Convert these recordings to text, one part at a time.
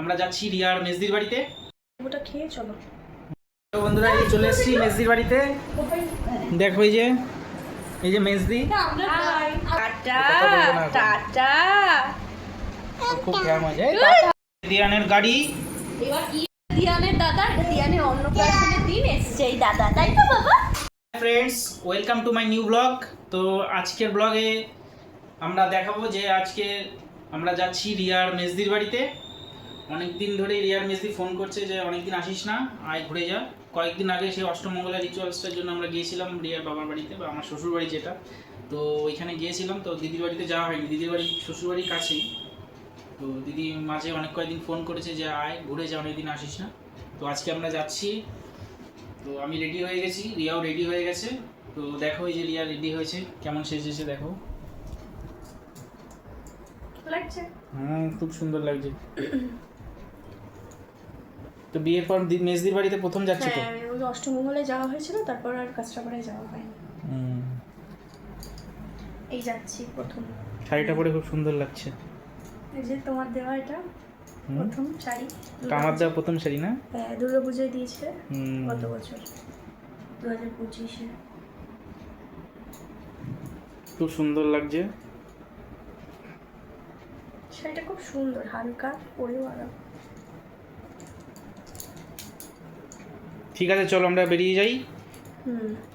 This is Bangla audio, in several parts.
আমরা যাচ্ছি রিয়ার মেজদির বাড়িতে। ওটা খেয়ে চলো। তো বন্ধুরা এই চলে এসেছি মেজদির বাড়িতে। দেখো এই যে মেজদি, খুব ফেমাস দিয়ানের গাড়ি। এবার কি দিয়ানের দাদা, দিয়ানের অন্নপ্রাশনের দিন এসেছে এই দাদা, তাই তো বাবা? Friends, welcome to my new blog. তো আজকের ব্লগে আমরা দেখাবো যে আজকে আমরা যাচ্ছি রিয়ার মেজদির বাড়িতে। অনেকদিন ধরে রিয়ার মেজদি ফোন করছে যে অনেকদিন আসিস না, আয় ঘুরে যা। কয়েকদিন আগে সেই অষ্টমঙ্গলা রিচুয়ালসটার জন্য আমরা গিয়েছিলাম রিয়ার বাবার বাড়িতে, বা আমার শ্বশুর বাড়ি যেটা, তো ওইখানে গিয়েছিলাম। তো দিদির বাড়িতে যাওয়া হয়নি, দিদির বাড়ি শ্বশুর বাড়ির কাছেই। তো দিদি মাঝে অনেক কয়েকদিন ফোন করেছে যে আয় ঘুরে যা, অনেকদিন আসিস না। তো আজকে আমরা যাচ্ছি। তো আমি রেডি হয়ে গেছি, রিয়াও রেডি হয়ে গেছে। তো দেখো এই যে রিয়া রেডি হয়েছে, কেমন সেজেছে দেখো। লাগছে? খুব সুন্দর লাগছে। তো বিয়ের পর মেজদির বাড়িতে প্রথম যাচ্ছি তো। হ্যাঁ, ওই অষ্টমঙ্গলে যাওয়া হয়েছিল, তারপর আর কাঁচরাপাড়ায় যাওয়া হয়নি। এই যাচ্ছি প্রথম। শাড়িটা পরে খুব সুন্দর লাগছে। এই যে তোমার দেওয়া এটা প্রথম শাড়ি। আমার দেওয়া প্রথম শাড়ি না? হ্যাঁ, দুর্গাপূজায় দিয়েছে গত বছর 2025-এ। খুব সুন্দর লাগছে শাড়িটা, খুব সুন্দর, হালকা, পরেও আরাম। ঠিক আছে, চলো আমরা বেরিয়ে যাই।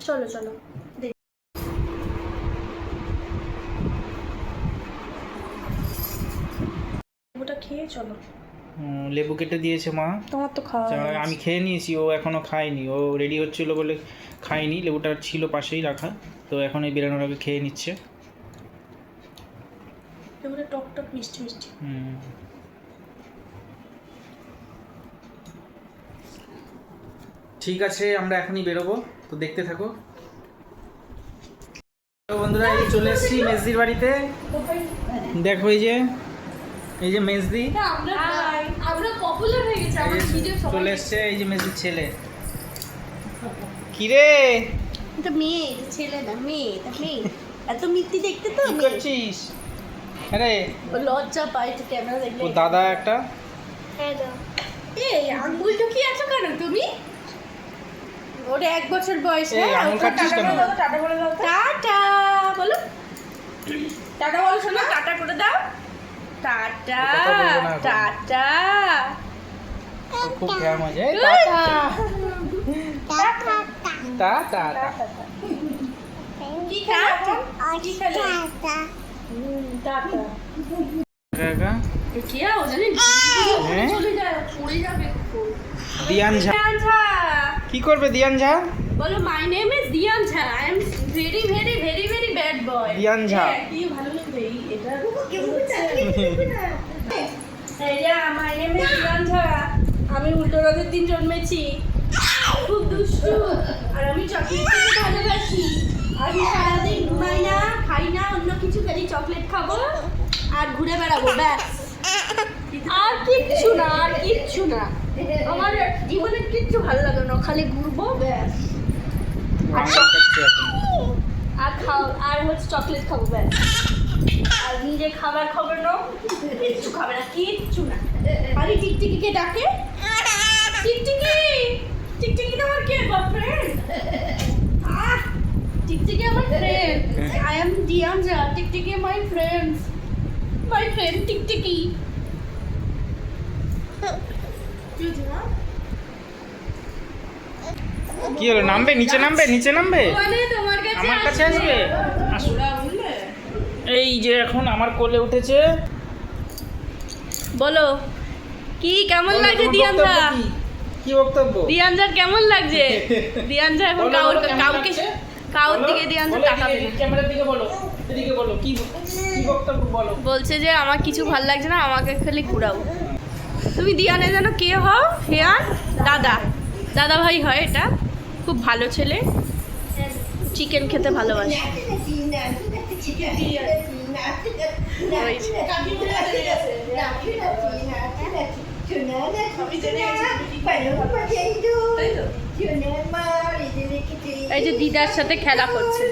চলো চলো। ওটা খেয়ে চলো। লেবু কেটে দিয়েছে মা। তোমার তো খাওয়া আমি খেয়ে নিয়েছি, ও এখনো খায়নি। ও রেডি হচ্ছিল বলে খায়নি, লেবুটা ছিল পাশেই রাখা। তো এখন এই বেরোনোর আগে খেয়ে নিচ্ছে। লেবুটা টক টক মিষ্টি মিষ্টি। ঠিক আছে, আমরা এখনই বেরোবো, তো দেখতে থাকো। তো বন্ধুরা এই চলে এসেছি মেজদির বাড়িতে। দেখো এই যে মেজদি আমরা পপুলার হয়ে গেছে, আমার ভিডিও সবাই চলে এসছে। এই যে মেজদির ছেলে। কি রে, এটা মেয়ে, ছেলে না, মেয়ে। এটা মেয়ে, এত মিষ্টি দেখতে তো। কি করছিস? আরে ও লজ্জা পায় তো ক্যামেরা দেখলে। ও দাদা একটা। এই আঙ্গুল ঢুকিয়ে আছো কেন তুমি? ওর 1 বছর বয়স। এই আঙুল কাটছিস কেন? টাটা বলে দাও। টাটা বলো, টাটা বলো শোনা, টাটা করে দাও। Tata tata. খুব ফেমাস টাটা। কি খাচ্ছ? কি খেলে? টাটা। কাকা কি আও জানি চলে যায়, পড়ে যাবে। দিয়ান ঝা। দিয়ান ঝা কি করবে দিয়ান ঝা? বলো, my name is Dian Jha, I am very very very very bad boy. Dian Jha কি ভালো লাগবে এটা। এই যে মাই নেম ইজ দিয়ান ঝা, আমি উল্টো রথের দিন জন্মেছি, খুব দুষ্টু, আর আমি চকলেট খেতে ভালোবাসি। আমি সারাদিন ঘুমাই না, খাই না, অন্য কিছু খালি চকলেট খাবো আর ঘুরে বেড়াবো, ব্যাস। আর কিচ্ছু না, আর কিচ্ছু না। আমার জীবনে কিচ্ছু ভালো লাগে না, খালি ঘুরবো, ব্যাস। আর খাও, আর হচ্ছে চকলেট খাবো, ব্যাস। আর নিজে খাবার খাবে না, কিচ্ছু খাবে না, কিচ্ছু না। আরে টিকটিকিকে ডাকে, টিকটিকি, টিকটিকি তো আমার কে ফ্রেন্ড। টিকটিকি আমার ফ্রেন্ড, আই এম দিয়ানজা, টিকটিকি মাই ফ্রেন্ড, মাই ফ্রেন্ড টিকটিকি। কি হলো, নামবে নিচে, নামবে নিচে, নামবে আমার কাছে আসবে। এই যে এখন আমার কোলে উঠেছে। বলো কি কেমন লাগছে দিয়ানজা? কি বক্তব্য? দিয়ানজার কেমন লাগছে? দিয়ানজা এখন কাউকে কাউর দিকে দিয়ানজা তাকাবে না। ক্যামেরার দিকে বলো, এদিকে বলো, কি বক্তব্য বলো। বলছে যে আমার কিছু ভাল লাগছে না, আমাকে খালি ঘুরাও। তুমি দিয়ানে যেন কে হও? হেয়ার দাদা ভাই হয়। এটা খুব ভালো ছেলে, চিকেন খেতে ভালোবাসে। এই যে দিদার সাথে খেলা করছে।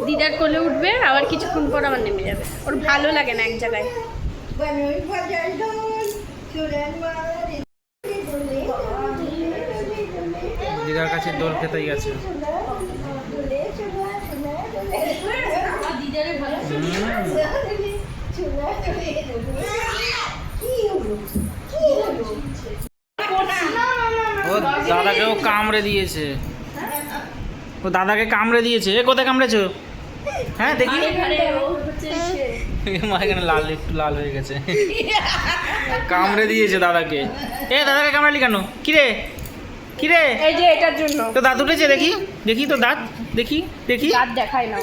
দিদার কোলে উঠবে, আবার কিছুক্ষণ পর আবার নেমে যাবে। ওর ভালো লাগে না এক জায়গায়। দিদার কাছে দোল খেতেই গেছে। দিদারে ভালো ও দাদাকেও কামড়ে দিয়েছে, ও দাদাকে কামড়ে দিয়েছে। এ কোথায় কামড়েছো? হ্যাঁ দেখি। মা এখানে লাল, একটু লাল হয়ে গেছে। কামড়ে দিয়েছে দাদাকে। এ দাদাকে কামড়ালি কেন? কিরে কিরে? এই যে এটার জন্য তো দাঁত উঠেছে, দেখি দেখি তো দাঁত, দেখি দেখি। দাঁত দেখাই না,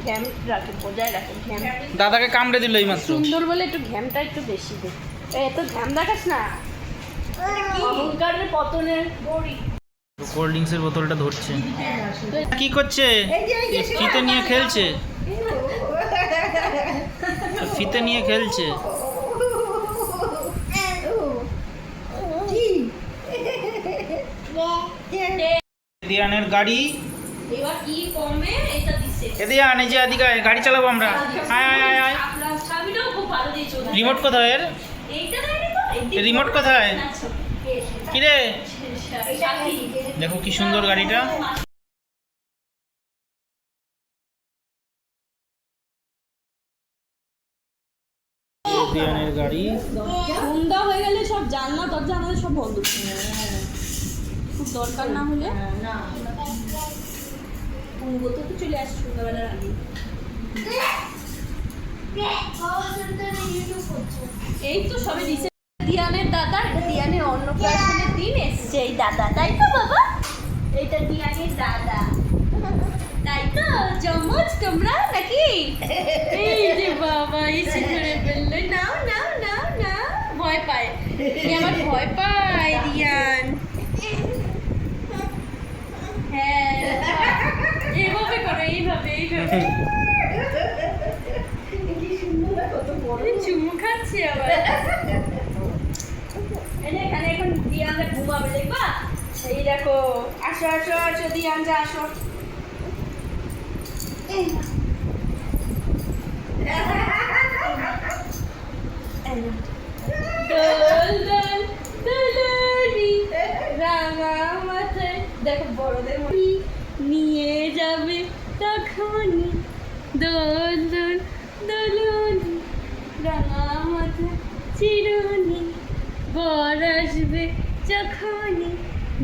ঘ্যাম রাখে, বজায় রাখে ঘ্যাম। দাদাকে কামড়ে দিল এই মাত্র। সুন্দর বলে একটু ঘ্যামটা একটু বেশি দে। এত ঘ্যাম দেখাস না, অহংকারের পতনের বড়ি। কোল্ড ড্রিঙ্কসের বোতলটা ধরছে। কি করছে? ফিতে নিয়ে খেলছে, ফিতে নিয়ে খেলছে। দিয়ানের গাড়ি। এবার কি কমে এটা দিছে। দিয়ান, এই যে এদিকে আয়, গাড়ি চালাবো আমরা। আয় আয় আয় আয়। আপনার চাবিটাও খুব ভালো দিয়েছো। রিমোট কোথায় এর? এইটা দেয়নি তো? রিমোট কোথায়? কিরে সাথী। দেখো কি সুন্দর গাড়িটা। দিয়ানের গাড়ি। সন্ধ্যা হয়ে গেলে সব জানলা দরজা আমাদের সব বন্ধ। খুব দরকার না হলে পুঙ্গত তো চলে আসছে সন্ধ্যাবেলার আগে। এই তো সবে দিছে দিয়ানের দাদা। এটা দিয়ানের অন্নপ্রাশনের দিন এসছে এই দাদা, তাই তো বাবা? এইটা দিয়ানের দাদা, তাই তো? জমজ তোমরা নাকি? এই যে বাবা এসে ধরে ফেললো। নাও নাও নাও নাও। ভয় পায়, আমার ভয় পায় দিয়ান। হ্যাঁ এইভাবে করো, এইভাবে এইভাবে। চুমু খাচ্ছে আবার। এখানে এখন দিয়ানটা ঘুমাবে, দেখবা? এই দেখো, আসো আসো আসো দিয়ান, যা আসো। দোল দোল দোলনি রাঙা মাথায়, দেখো বড়দের মতো নিয়ে যাবে তখনই। দোল দোল দোলনি রাঙা মাথায় চিরুনি, বর আসবে যখনই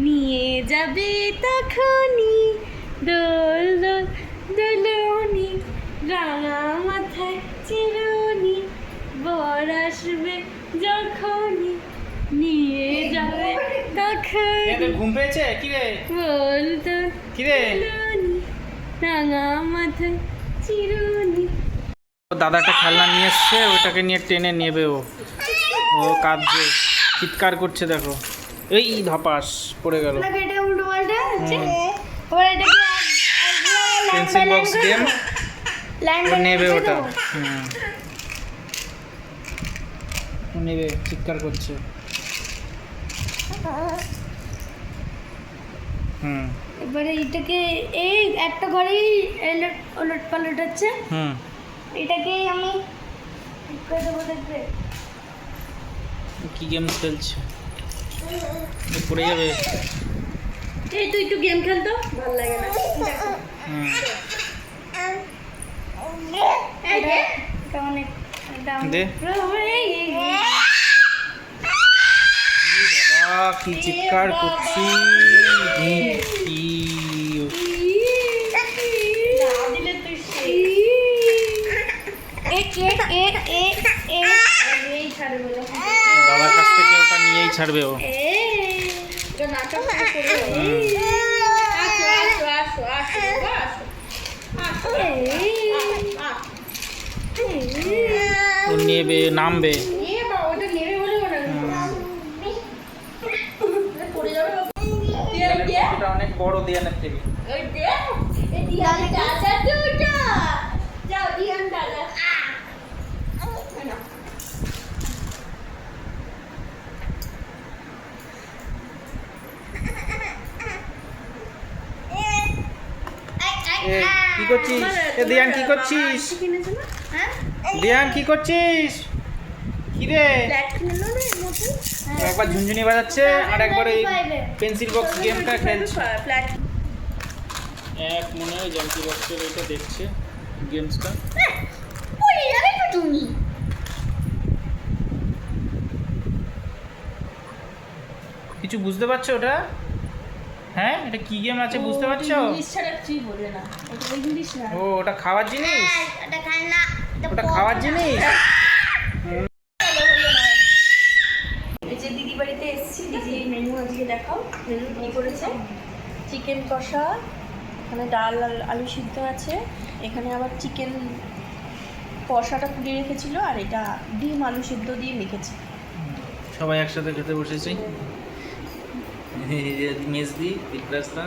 নিয়ে যাবে তখনই। দোল দোল দোলনি রাঙা মাথায় চিরুনি, বর আসবে যখনই নিয়ে যাবে তখনই। ঘুম পেয়েছে? কিরে বলতো কিরে? রাঙা মাথায় চিরুনি। দাদা একটা খেলনা নিয়ে এসছে, ওটাকে নিয়ে টেনে নেবে। ও ও কাঁদছে, চিৎকার করছে, দেখো। এই ধপাস পড়ে গেল। এটা উল্টো পাল্টা হচ্ছে। এবার এটাকে পেন্সিল বক্স গেম ও নেবে ওটা। ও নেবে, চিৎকার করছে। এবারে এটাকে এই একটা ঘরেই ওলট পালট হচ্ছে। এটাকেই আমি ঠিক করে দেবো, দেখবে কি গেম খেলছে? পড়ে যাবে। এই তুই একটু গেম খেলতো, ভালো লাগে না। এই যে এটা অনেক দে। বাবা কি চিৎকার করছি! দাদার কাছ থেকে ওটা নিয়েই ছাড়বে ও। ও নেবে, নামবে। এটা অনেক বড় দিয়ানের থেকে। কি করছিস? এ দিয়ান কি করছিস? কিনেছে না? হ্যাঁ? দিয়ান কি করছিস? কি রে? ফ্ল্যাট কিনে নাও না এর মধ্যে? একবার ঝুনঝুনি বাজাচ্ছে আর একবার এই পেন্সিল বক্স গেমটা খেলছে। ফ্ল্যাট এক মনে হয় জ্যামিতি বক্সের এটা দেখছে গেমসটা। পড়ে যাবে তো তুমি। কিছু বুঝতে পারছো ওটা? হ্যাঁ, এটা কি গেম আছে বুঝতে পারছো? ইংলিশ ছাড়া কিছুই বলে না। ওটা ইংলিশ না। ও ওটা খাওয়ার জিনিস? এটা খায় না। ওটা খাওয়ার জিনিস? এই যে দিদি বাড়িতে এসেছি, দিদি মেনু আজকে দেখাও। মেনু কি করেছে? চিকেন কষা, এখানে ডাল আর আলু সিদ্ধ আছে, এখানে আবার চিকেন কষাটা পুড়িয়ে রেখেছিল, আর এটা ডিম আলু সিদ্ধ দিয়ে মেখেছে। সবাই একসাথে খেতে বসেছি। মেজদি, দীপরাস্তা,